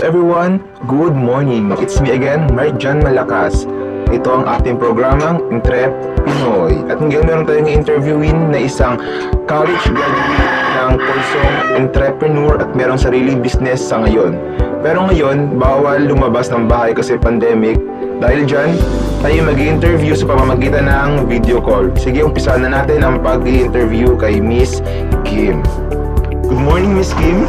everyone, good morning. It's me again, Marjan Malakas. Ito ang ating programang Entrep Pinoy. At ngayon meron tayong interviewin na isang college graduate ng kursong entrepreneur at merong sariling business sa ngayon. Pero ngayon, bawal lumabas ng bahay kasi pandemic. Dahil dyan, tayo mag-i-interview sa pamamagitan ng video call. Sige, umpisahan na natin ang pag-i-interview kay Miss Kim. Good morning, Miss Kim.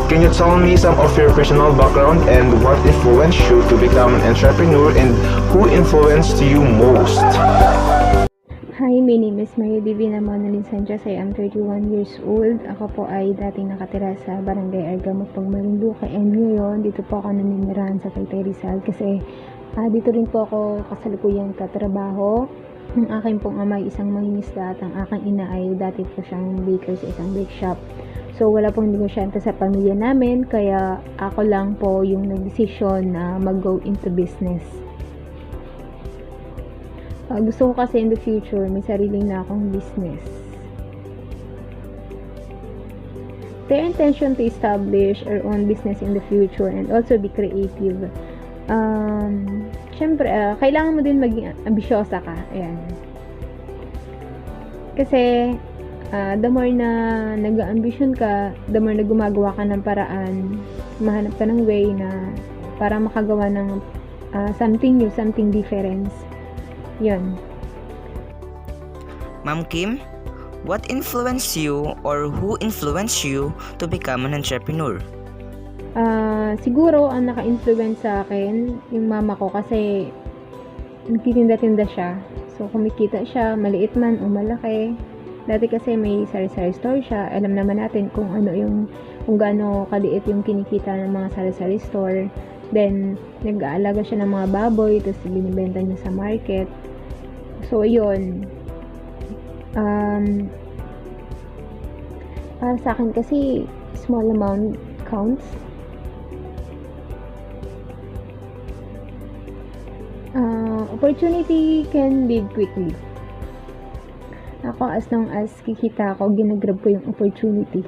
Can you tell me some of your personal background and what influenced you to become an entrepreneur and who influenced you most? Hi, my name is Maria Divina Monalyn Sanchez. I am 31 years old. Ako po ay dating nakatira sa Barangay Argamo, Marinduque. And ngayon, dito po ako naninirahan sa Taytay Rizal kasi dito rin po ako kasalukuyang katrabaho. Ang aking pong ama ay isang mangingisda at ang aking ina ay dati po siyang baker sa isang bake shop. So, wala pong negosyante sa pamilya namin, kaya ako lang po yung nag-desisyon na mag-go into business. Gusto ko kasi in the future, may sariling na akong business. Their intention to establish our own business in the future and also be creative. Siyempre, kailangan mo din maging ambisyosa ka. Ayan. Kasi, the more na nag-ambisyon ka, the more na gumagawa ka ng paraan, mahanap ka ng way na para makagawa ng something new, something different. Yun. Ma'am Kim, what influenced you or who influenced you to become an entrepreneur? Siguro ang naka-influence sa akin yung mama ko kasi nagtitinda-tinda siya. So kumikita siya, maliit man o malaki. Dati kasi may sari-sari store siya. Alam naman natin kung gaano kaliit yung kinikita ng mga sari-sari store. Then, nag-aalaga siya ng mga baboy, tapos binibenta niya sa market. So, yun. Para sa akin kasi, small amount counts. Opportunity can leave quickly. Ako, as long as kikita ako, ginagrab ko yung opportunity.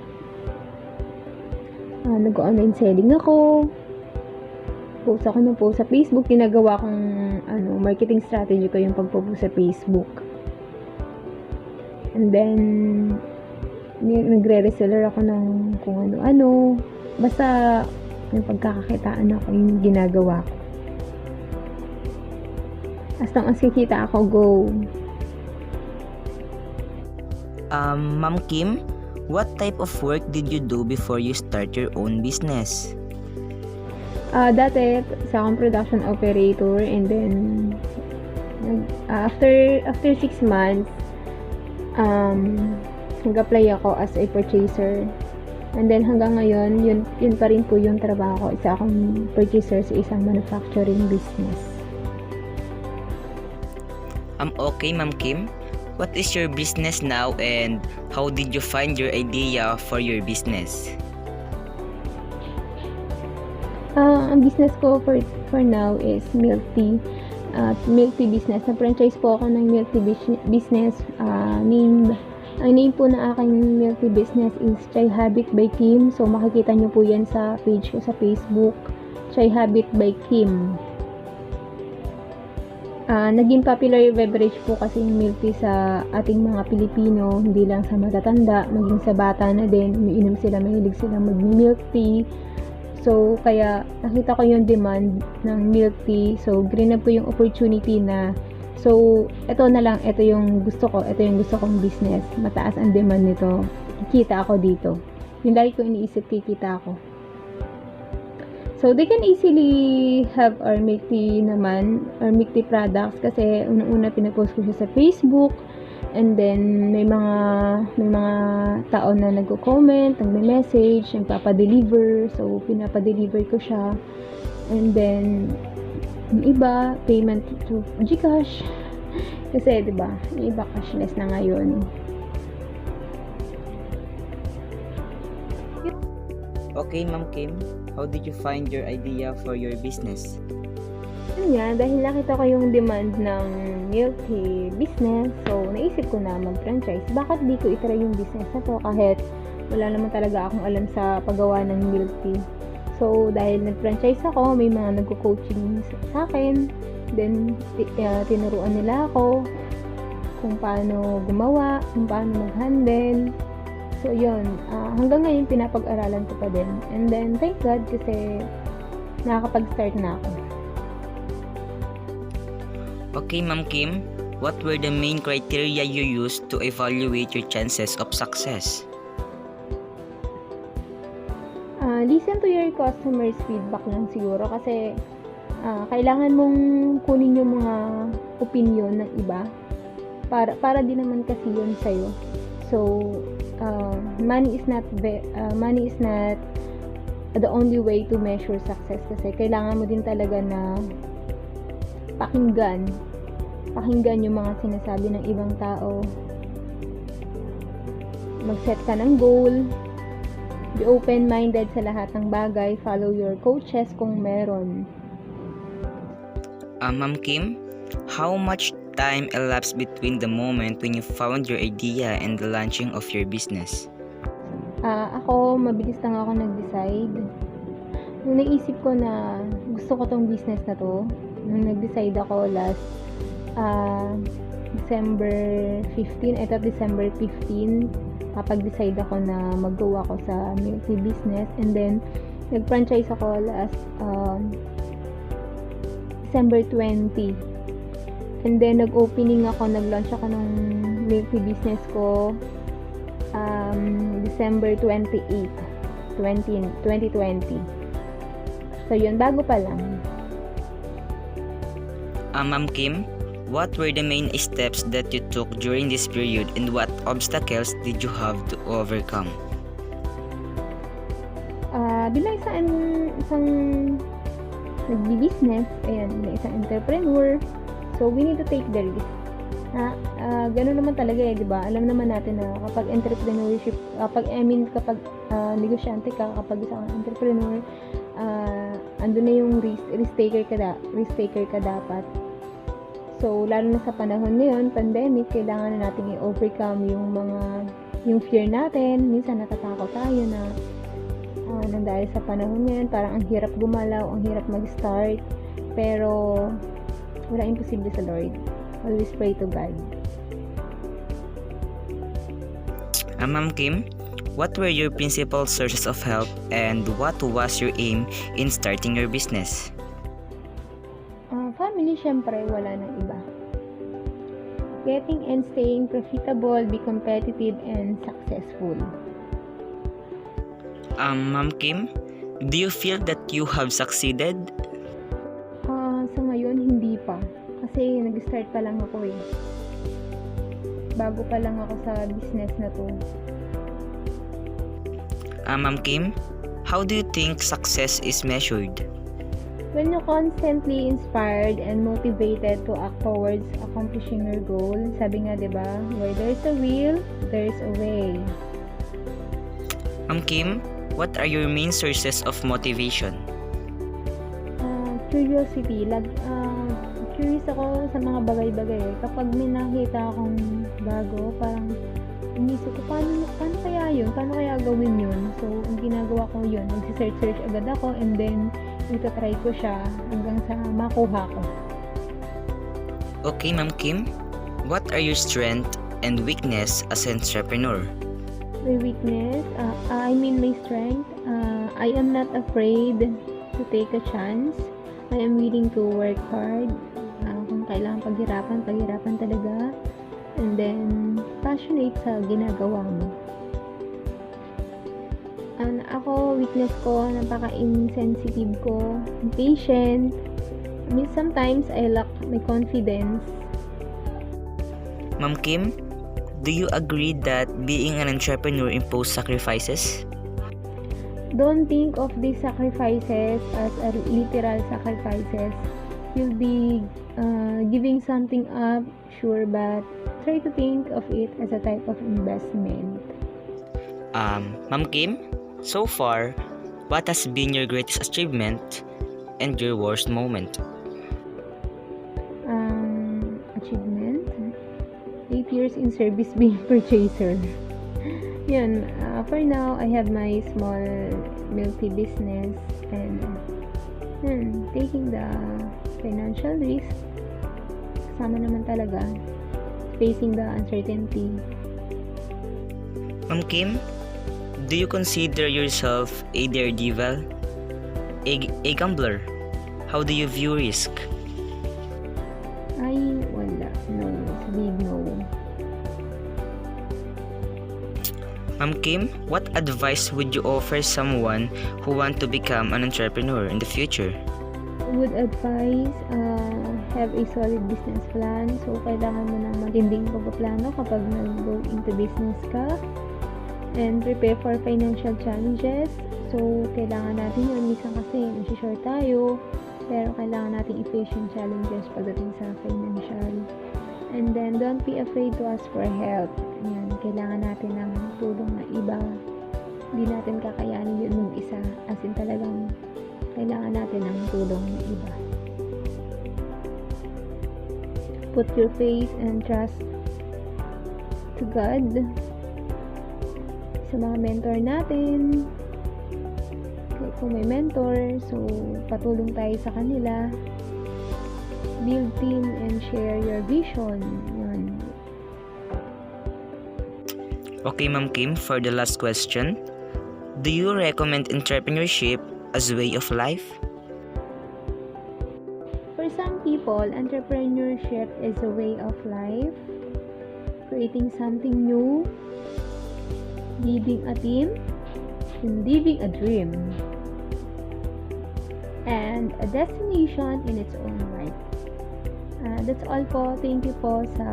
Nag-online selling ako. Post ako ng post sa Facebook. Ginagawa kong marketing strategy ko yung pagpo-post sa Facebook. And then, nagre-reseller ako ng kung ano-ano. Basta, yung pagkakakitaan ako yung ginagawa ko. As long as kikita ako, go. Ma'am Kim, what type of work did you do before you start your own business? Dati, sa akong production operator, and then, after 6 months, nag-apply ako as a purchaser. And then, hanggang ngayon, yun pa rin po yung trabaho ko. Isa akong purchaser sa isang manufacturing business. Okay, Ma'am Kim. What is your business now and how did you find your idea for your business? Ang business ko for now is milk tea. Milk tea business. Na-franchise po ako ng milk tea business. Ang name po na aking milk tea business is Chai Habit by Kim. So, makikita nyo po yan sa page ko sa Facebook. Chai Habit by Kim. Naging popular beverage po kasi yung milk tea sa ating mga Pilipino, hindi lang sa matatanda, maging sa bata na din, umiinom sila, mahilig sila mag-milk tea. So, kaya nakita ko yung demand ng milk tea. So, grinab ko yung opportunity na, so, ito yung gusto kong business. Mataas ang demand nito. Kikita ako dito. Yung lagi ko iniisip, kikita ako. So, they can easily have our milk tea naman, or milk tea products, kasi unang-una pinapost ko siya sa Facebook, and then may mga tao na nagko-comment, nagme-message, nagpapa-deliver, so pinapa-deliver ko siya, and then yung iba, payment to GCash, kasi diba, yung iba cashless na ngayon. Okay, Ma'am Kim. How did you find your idea for your business? Yun nga, dahil nakita ko yung demand ng milk tea business, so naisip ko na mag-franchise. Bakit di ko itry yung business na to kahit wala naman talaga akong alam sa paggawa ng milk tea. So, dahil nag-franchise ako, may mga nagko-coaching sa akin. Then, tinuruan nila ako kung paano gumawa, kung paano mag-handle. So, yun. Hanggang ngayon, pinapag-aralan ko pa din. And then, thank God kasi nakakapag-start na ako. Okay, Ma'am Kim, what were the main criteria you used to evaluate your chances of success? Listen to your customers' feedback lang siguro kasi kailangan mong kunin yung mga opinion ng iba para din naman kasi yun sa'yo. So, money is not the only way to measure success kasi kailangan mo din talaga na pakinggan yung mga sinasabi ng ibang tao. Mag-set ka ng goal. Be open-minded sa lahat ng bagay. Follow your coaches kung meron. Ma'am Kim, how much time elapsed between the moment when you found your idea and the launching of your business? Ako, mabilis lang ako nag-decide. Nung naisip ko na gusto ko tong business na to, nung nag-decide ako last December 15, I thought December 15, kapag-decide ako na mag-go ako sa milk business. And then, nag-franchise ako last December 20. And then, nag-opening ako, nag-launch ako ng milk business ko December 28, 2020. So, yun, bago pa lang. Ma'am Kim, what were the main steps that you took during this period and what obstacles did you have to overcome? Bilang isang nagbi-business, bilang isang entrepreneur, so we need to take the risk. Ganun naman talaga di ba? Alam naman natin na kapag entrepreneurship, kapag negosyante ka, kapag isang entrepreneur, andun na yung risk taker ka dapat. So, lalo na sa panahon ngayon, pandemic, kailangan na natin i-overcome yung fear natin. Minsan natatakot tayo na dahil sa panahon ngayon, parang ang hirap gumalaw, ang hirap mag-start. Pero, wala imposible sa Lord. Always pray to God. Ma'am Kim, what were your principal sources of help and what was your aim in starting your business? Family, syempre, wala nang iba. Getting and staying profitable, be competitive, and successful. Ma'am Kim, do you feel that you have succeeded? Sa ngayon, hindi pa. Kasi nag-start pa lang ako eh. Bago pa lang ako sa business na to. Ma'am Kim, how do you think success is measured? When you're constantly inspired and motivated to act towards accomplishing your goal, sabi nga, diba, where there's a will, there's a way. Ma'am Kim, what are your main sources of motivation? Curiosity. Curious ako sa mga bagay-bagay. Kapag may nakita akong bago, parang inisip ko, paano kaya yun? Paano kaya gawin yun? So, ang ginagawa ko yun, nagsisearch agad ako and then itatry ko siya hanggang sa makuha ko. Okay, Ma'am Kim, what are your strength and weakness as an entrepreneur? My weakness, my strength, I am not afraid to take a chance. I am willing to work hard. Kung kailangan paghirapan talaga. And then, passionate sa ginagawa mo. Ako, weakness ko, napaka-insensitive ko, impatient. Sometimes, I lack my confidence. Ma'am Kim, do you agree that being an entrepreneur imposes sacrifices? Don't think of these sacrifices as a literal sacrifices. You'll be giving something up, sure, but try to think of it as a type of investment. Ma'am Kim, so far, what has been your greatest achievement and your worst moment? Achievement? 8 years in service being purchaser. Yun, for now, I have my small milk tea business and taking the financial risk. Kasama naman talaga, facing the uncertainty. Ma'am Kim, do you consider yourself a daredevil? A gambler? How do you view risk? Ay, wala. No, it's a big no. Ma'am Kim, what advice would you offer someone who want to become an entrepreneur in the future? Would advise, have a solid business plan. So, kailangan mo ng matinding pagpaplano kapag nag-go into business ka. And prepare for financial challenges. So, kailangan natin yun. Minsan kasi, nasi-short tayo. Pero kailangan natin i-face yung challenges pagdating sa financial. And then, don't be afraid to ask for help. Yan, kailangan natin ng tulong na iba. Hindi natin kakayanin yun mag-isa. As in talagang, kailangan natin ng tulong ng iba. Put your faith and trust to God. Sa mga mentor natin. Kung may mentor, so patulong tayo sa kanila. Build team and share your vision. Yun. Okay, Ma'am Kim, for the last question, do you recommend entrepreneurship as a way of life? For some people, entrepreneurship is a way of life. Creating something new, leading a team, and living a dream. And a destination in its own right. That's all po. Thank you po sa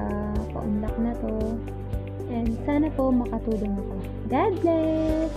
paunlak na to. And sana po makatulong ako. God bless!